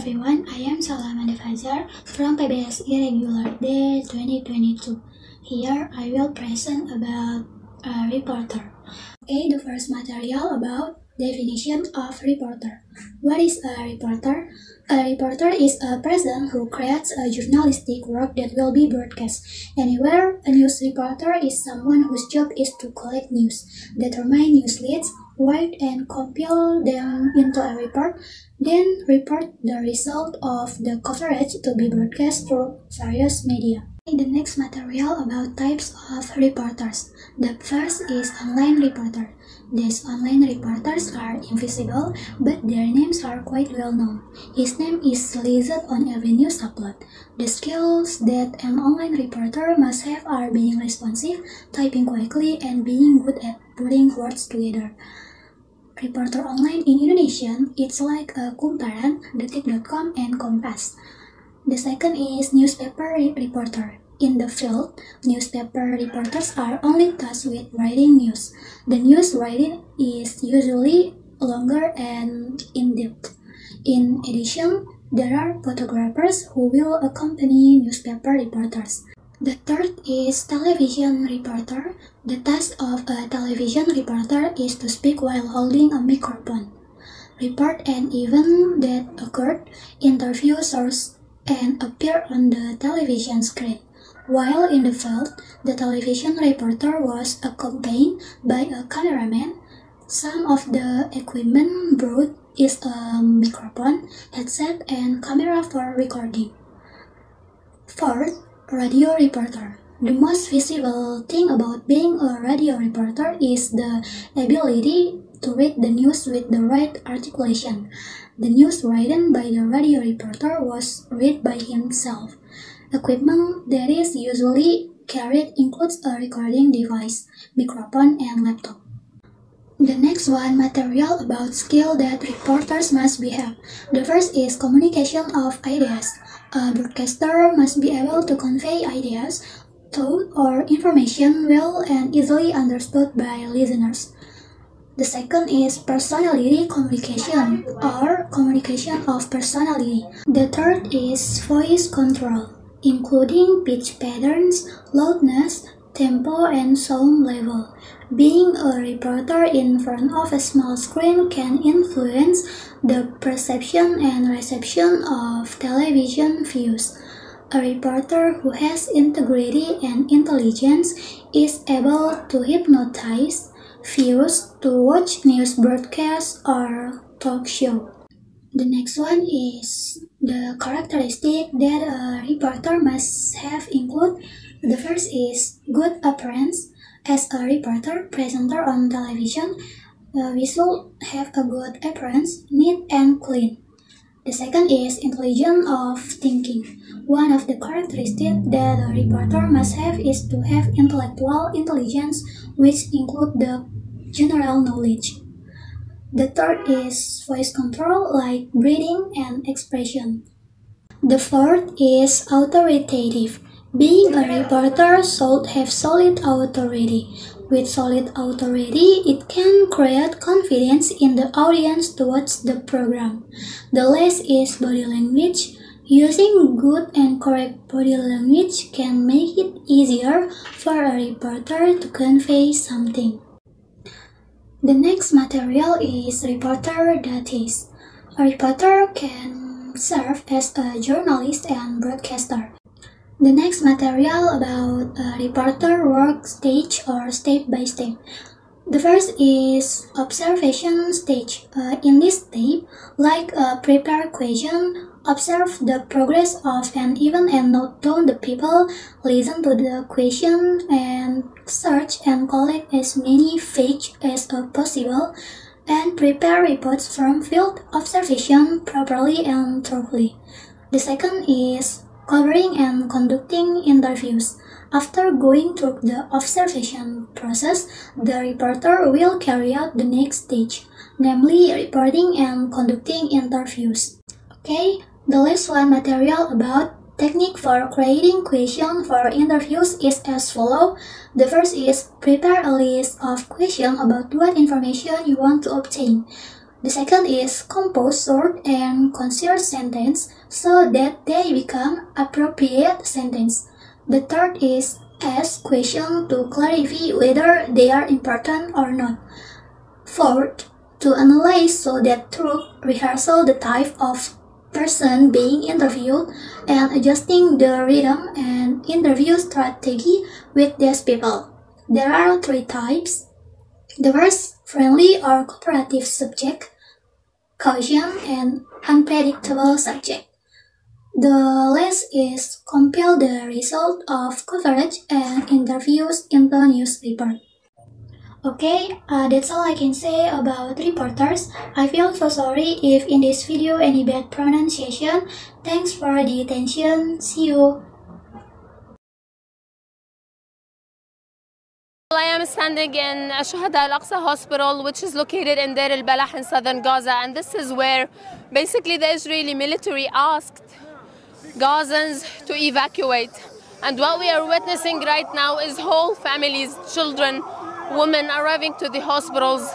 everyone, I am Salamanda Fajar from PBS Irregular Day 2022. Here I will present about a reporter. Okay, the first material about definition of reporter. What is a reporter? A reporter is a person who creates a journalistic work that will be broadcast anywhere. A news reporter is someone whose job is to collect news, determine news leads, write and compile them into a report, then report the result of the coverage to be broadcast through various media. The next material about types of reporters. The first is online reporter. These online reporters are invisible, but their names are quite well known. His name is listed on every news upload. The skills that an online reporter must have are being responsive, typing quickly, and being good at putting words together. Reporter online in Indonesian, it's like a Kumparan, Detik.com, and Kompas. The second is newspaper reporter. In the field, newspaper reporters are only tasked with writing news. The news writing is usually longer and in-depth. In addition, there are photographers who will accompany newspaper reporters. The third is television reporter. The task of a television reporter is to speak while holding a microphone, report an event that occurred, interview sources, and appear on the television screen. While in the field, the television reporter was accompanied by a cameraman. Some of the equipment brought is a microphone, headset, and camera for recording. Fourth, radio reporter. The most visible thing about being a radio reporter is the ability to read the news with the right articulation. The news written by the radio reporter was read by himself. Equipment that is usually carried includes a recording device, microphone, and laptop. The next one, material about skill that reporters must have. The first is communication of ideas. A broadcaster must be able to convey ideas, thought, or information well and easily understood by listeners. The second is personality communication, or communication of personality. The third is voice control, including pitch patterns, loudness, tempo, and sound level. Being a reporter in front of a small screen can influence the perception and reception of television views. A reporter who has integrity and intelligence is able to hypnotize viewers to watch news broadcasts or talk show. The next one is the characteristic that a reporter must have include. The first is good appearance. As a reporter, presenter on television, we should have a good appearance, neat and clean. The second is intelligence of thinking. One of the characteristics that a reporter must have is to have intellectual intelligence, which include the general knowledge. The third is voice control, like breathing and expression. The fourth is authoritative. Being a reporter should have solid authority. With solid authority, it can create confidence in the audience to watch the program. The last is body language. Using good and correct body language can make it easier for a reporter to convey something. The next material is reporter duties. A reporter can serve as a journalist and broadcaster. The next material about a reporter work stage or step by step. The first is observation stage. In this step, like a prepared question, observe the progress of an event and note down the people, listen to the question, and search and collect as many facts as possible, and prepare reports from field observation properly and thoroughly. The second is covering and conducting interviews. After going through the observation process, the reporter will carry out the next stage, namely reporting and conducting interviews. Okay, the last one, material about technique for creating questions for interviews, is as follows. The first is prepare a list of questions about what information you want to obtain. The second is compose short and concise sentence so that they become appropriate sentence. The third is ask questions to clarify whether they are important or not. Fourth, to analyze so that through rehearsal the type of person being interviewed and adjusting the rhythm and interview strategy with these people. There are three types. The first, friendly or cooperative subject, caution, and unpredictable subject. The last is compile the result of coverage and interviews in the newspaper. Okay, that's all I can say about reporters. I feel so sorry if in this video any bad pronunciation. Thanks for the attention. See you. I am standing in Shuhada Al-Aqsa Hospital, which is located in Deir al-Balah in southern Gaza, and this is where basically the Israeli military asked Gazans to evacuate. And what we are witnessing right now is whole families, children, women arriving to the hospitals